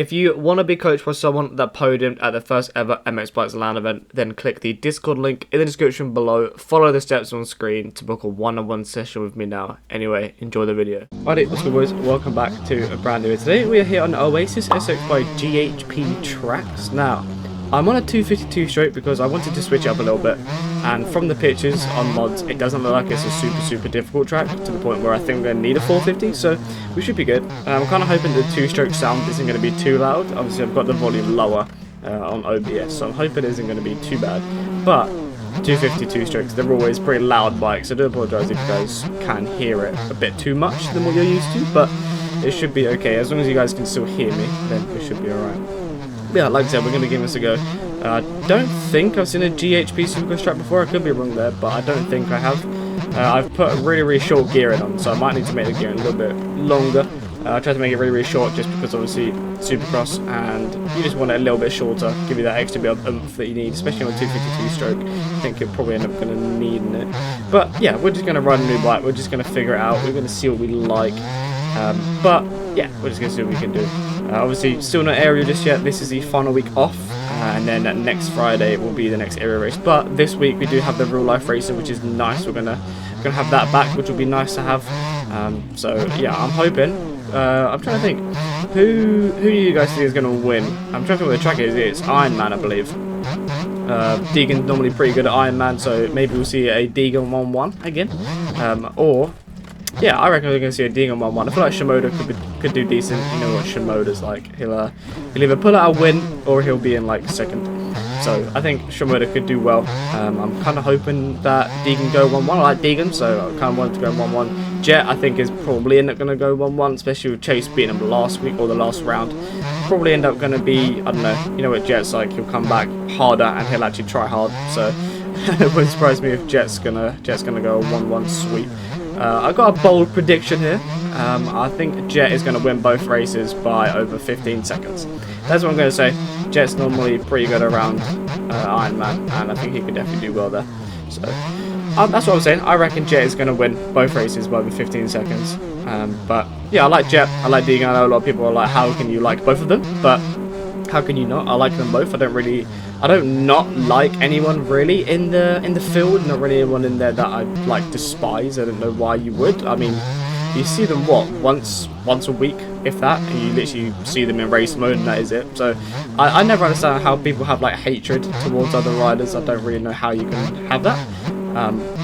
If you want to be coached by someone that podiumed at the first ever MX Bikes LAN event, then click the Discord link in the description below, follow the steps on screen to book a one-on-one session with me now. Anyway, enjoy the video. Alright, what's good boys, welcome back to a brand new video. Today we are here on Oasis SX by GHP Tracks. Now, I'm on a 252 stroke because I wanted to switch it up a little bit, and from the pictures on mods it doesn't look like it's a super difficult track to the point where I think we're going to need a 450, so we should be good. I'm kind of hoping the two-stroke sound isn't going to be too loud. Obviously I've got the volume lower on OBS, so I'm hoping it isn't going to be too bad, but 252 strokes, they're always pretty loud bikes. I do apologise if you guys can hear it a bit too much than what you're used to, but it should be okay. As long as you guys can still hear me, then we should be alright. Yeah, like I said, we're going to be giving this a go. I don't think I've seen a GHP Supercross track before. I could be wrong there, but I don't think I have. I've put a really short gearing on, so I might need to make the gearing a little bit longer. I tried to make it really short just because obviously Supercross, and you just want it a little bit shorter, give you that extra bit of oomph that you need, especially on a 252 stroke. I think you'll probably end up going to need it. But yeah, we're just going to ride a new bike. We're just going to figure it out. We're going to see what we like. But yeah, we're just going to see what we can do. Obviously, still not aerial just yet. This is the final week off, and then next Friday will be the next area race. But this week we do have the real life racing, which is nice. We're gonna have that back, which will be nice to have. So yeah, I'm hoping. I'm trying to think who do you guys think is gonna win. I'm trying to think what the track is. It's Ironman, I believe. Deegan's normally pretty good at Ironman, so maybe we'll see a Deegan 1-1 again, or. Yeah, I reckon we're going to see a Deegan 1-1. I feel like Shimoda could do decent. You know what Shimoda's like. He'll either pull out a win or he'll be in like second. So I think Shimoda could do well. I'm kind of hoping that Deegan go 1-1. I like Deegan, so I kind of want him to go 1-1. Jet, I think, is probably end up going to go 1-1, especially with Chase beating him last week or the last round. Probably end up going to be, I don't know. You know what Jet's like. He'll come back harder and he'll actually try hard. So it wouldn't surprise me if Jet's gonna go 1-1 sweep. I got a bold prediction here. I think Jet is going to win both races by over 15 seconds. That's what I'm going to say. Jet's normally pretty good around Ironman, and I think he could definitely do well there. So that's what I'm saying. I reckon Jet is going to win both races by over 15 seconds. But yeah, I like Jet. I like Deegan. I know a lot of people are like, how can you like both of them? But how can you not? I like them both. I don't not like anyone really in the field. Not really anyone in there that I like despise. I don't know why you would. I mean, you see them once a week, if that, and you literally see them in race mode, and that is it. So I never understand how people have like hatred towards other riders. I don't really know how you can have that.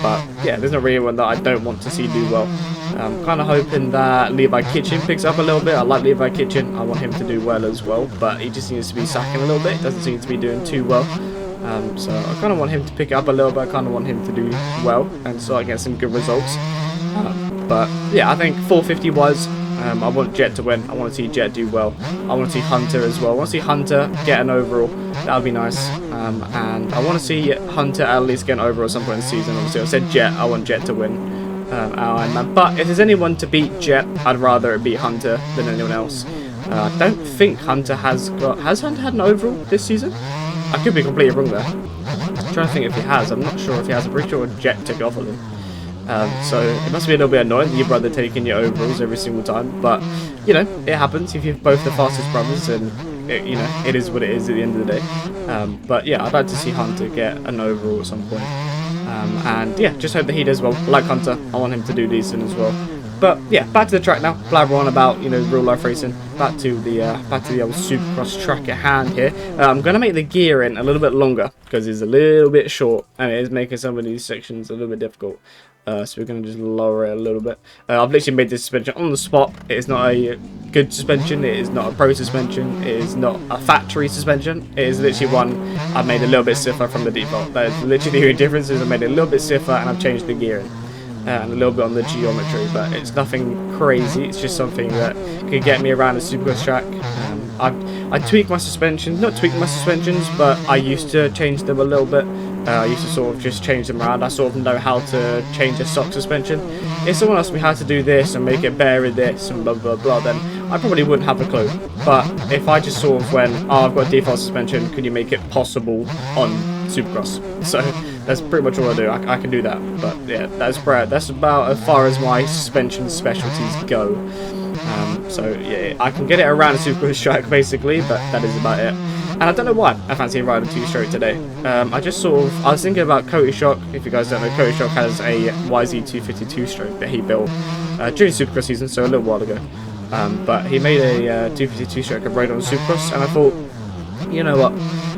But yeah, there's not really anyone that I don't want to see do well. I'm kind of hoping that Levi Kitchen picks up a little bit. I like Levi Kitchen. I want him to do well as well, but he just seems to be sacking a little bit. Doesn't seem to be doing too well. So I kind of want him to pick it up a little bit. I kind of want him to do well and so I get some good results. But yeah, I think 450 wise, I want Jet to win. I want to see Jet do well. I want to see Hunter as well. I want to see Hunter get an overall. That would be nice. And I want to see Hunter at least get an overall at some point in the season. Obviously, I said Jet. I want Jet to win. Ironman. But if there's anyone to beat Jet, I'd rather it be Hunter than anyone else. I don't think Hunter has Hunter had an overall this season? I could be completely wrong there. I'm trying to think if he has. I'm not sure if he has. I'm pretty sure Jet took it off of him. So it must be a little bit annoying that your brother taking your overalls every single time. But you know, it happens if you're both the fastest brothers, and it is what it is at the end of the day. But yeah, I'd like to see Hunter get an overall at some point. And yeah, just hope that he does well. Like Hunter, I want him to do decent as well. But yeah, back to the track now. Blabber on about real life racing. Back to the old Supercross track at hand here. I'm gonna make the gearing a little bit longer because it's a little bit short and it is making some of these sections a little bit difficult. So we're going to just lower it a little bit. I've literally made this suspension on the spot. It is not a good suspension. It is not a pro suspension. It is not a factory suspension. It is literally one I've made a little bit stiffer from the default. That is literally the only difference. Is I made it a little bit stiffer and I've changed the gearing. And a little bit on the geometry, but it's nothing crazy. It's just something that could get me around a Supercross track. I tweak my suspensions, not tweak my suspensions, but I used to change them a little bit. I used to sort of just change them around. I sort of know how to change a stock suspension. If someone asked me how to do this and make it better with this and blah blah blah, then I probably wouldn't have a clue. But if I just sort of went, oh, I've got a default suspension, could you make it possible on Supercross? So that's pretty much all I do. I can do that. But yeah, that's about as far as my suspension specialties go. So yeah, I can get it around a Supercross track basically, but that is about it. And I don't know why I fancy riding a 2-stroke today. I just sort of, I was thinking about Cody Shock. If you guys don't know, Cody Shock has a YZ252 stroke that he built during Supercross season, so a little while ago. But he made a 252 stroke and rode on Supercross, and I thought, you know what,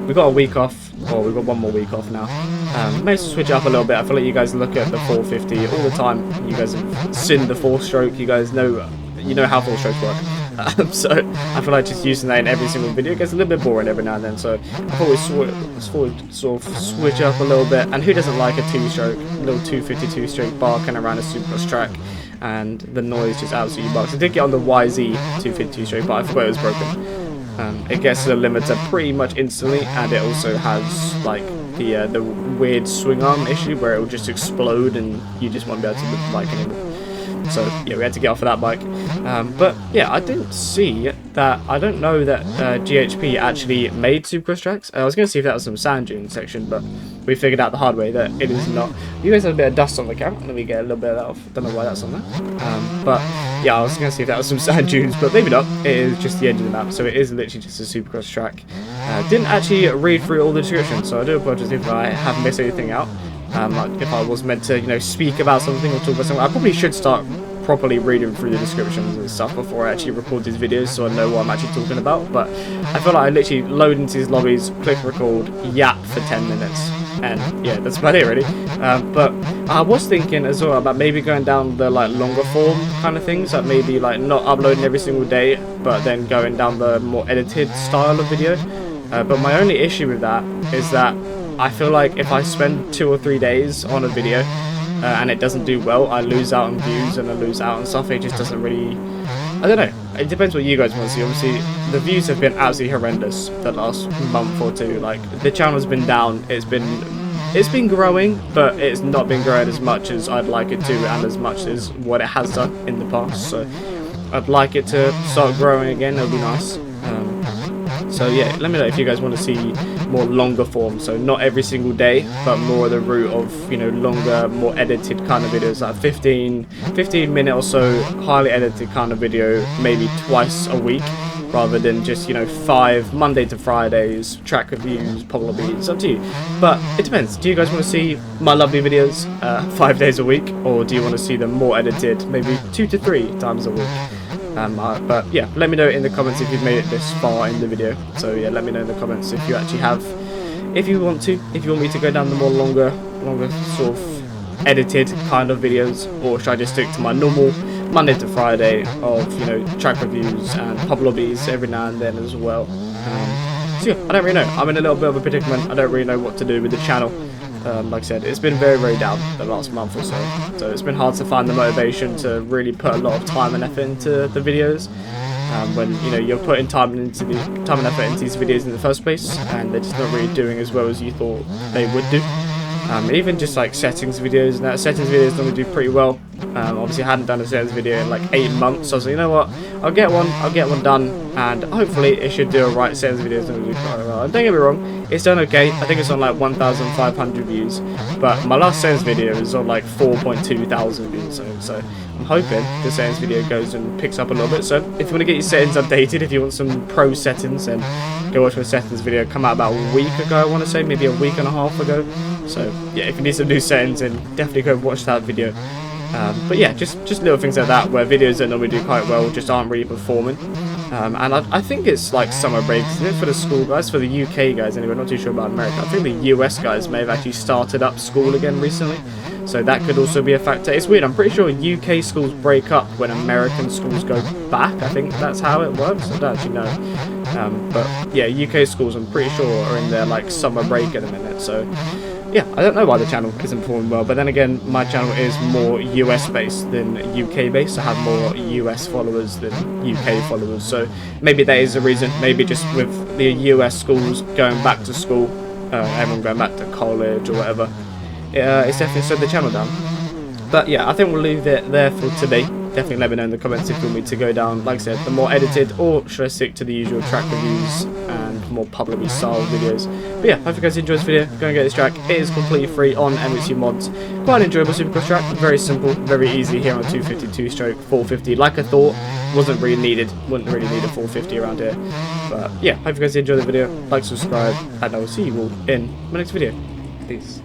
we've got a week off, or we've got one more week off now. Maybe switch it up a little bit. I feel like you guys look at the 450 all the time. You guys have seen the 4-stroke. You guys know, how 4-strokes work. So I feel like just using that in every single video gets a little bit boring every now and then. So I thought we'd sort of switch up a little bit. And who doesn't like a 2-stroke, little 252 stroke barking around a Supercross track? And the noise just absolutely bugs. I did get on the YZ 252 stroke, but I forgot it was broken. It gets to the limiter pretty much instantly, and it also has like the weird swing arm issue where it will just explode and you just won't be able to move the bike anymore. So yeah, we had to get off of that bike. But yeah, I didn't see that. I don't know that GHP actually made Supercross tracks. I was going to see if that was some sand dune section, but we figured out the hard way that it is not. You guys have a bit of dust on the camera. Let me get a little bit of that off. Don't know why that's on there. But yeah, I was going to see if that was some sand dunes, but maybe not. It is just the edge of the map, so it is literally just a Supercross track. Didn't actually read through all the descriptions, so I do apologize if I have missed anything out. Like if I was meant to, speak about something or talk about something, I probably should start properly reading through the descriptions and stuff before I actually record these videos, so I know what I'm actually talking about. But I feel like I literally load into these lobbies, click record, yap for 10 minutes, and yeah, that's about it really. But I was thinking as well about maybe going down the like longer form kind of things, like maybe like not uploading every single day, but then going down the more edited style of video. But my only issue with that is that I feel like if I spend 2 or 3 days on a video and it doesn't do well, I lose out on views and I lose out on stuff. It just doesn't really, I don't know, it depends what you guys want to see. Obviously the views have been absolutely horrendous the last month or two. Like the channel's been down, it's been growing, but it's not been growing as much as I'd like it to and as much as what it has done in the past. So I'd like it to start growing again. It'll be nice. So yeah, let me know if you guys want to see more longer form, so not every single day, but more of the route of, longer, more edited kind of videos, like 15 minute or so highly edited kind of video, maybe twice a week, rather than just 5 Monday to Fridays track reviews, popular beats. Up to you, but it depends. Do you guys want to see my lovely videos 5 days a week, or do you want to see them more edited, maybe 2 to 3 times a week? But yeah, let me know in the comments if you've made it this far in the video. So yeah, let me know in the comments if you actually have, if you want me to go down the more longer sort of edited kind of videos, or should I just stick to my normal Monday to Friday of track reviews and pub lobbies every now and then as well. So yeah, I don't really know. I'm in a little bit of a predicament. I don't really know what to do with the channel. Like I said, it's been very, very down the last month or so. So it's been hard to find the motivation to really put a lot of time and effort into the videos. When you're putting time and effort into these videos in the first place, and they're just not really doing as well as you thought they would do. And even just like settings videos, and that settings videos normally do pretty well. Obviously I hadn't done a settings video in like 8 months, so I was like, you know what, I'll get one done, and hopefully it should do alright. Settings videos don't do quite well. And don't get me wrong, it's done okay. I think it's on like 1,500 views, but my last settings video is on like 4.2 thousand views, so I'm hoping the settings video goes and picks up a little bit. So if you want to get your settings updated, if you want some pro settings, then go watch my settings video. Come out about a week ago, I want to say, maybe a week and a half ago. So yeah, if you need some new settings, then definitely go watch that video. But yeah, just little things like that where videos that normally do quite well just aren't really performing. And I think it's like summer break, isn't it, for the school guys, for the UK guys anyway. Not too sure about America. I think the US guys may have actually started up school again recently, so that could also be a factor. It's weird, I'm pretty sure UK schools break up when American schools go back. I think that's how it works. I don't actually know. But yeah, UK schools I'm pretty sure are in their like summer break at the minute, so yeah, I don't know why the channel isn't performing well, but then again, my channel is more US based than UK based. I have more US followers than UK followers, so maybe that is the reason. Maybe just with the US schools going back to school, everyone going back to college or whatever, it's definitely slowed the channel down. But yeah, I think we'll leave it there for today. definitely let me know in the comments if you want me to go down, like I said, the more edited, or should I stick to the usual track reviews and more publicly style videos. But yeah, hope you guys enjoyed this video. Go and get this track. It is completely free on MXU Mods. Quite an enjoyable Supercross track, very simple, very easy here on 252 stroke 450. Like I thought, wasn't really needed, wouldn't really need a 450 around here. But yeah, hope you guys enjoyed the video. Like, subscribe, and I will see you all in my next video. Peace.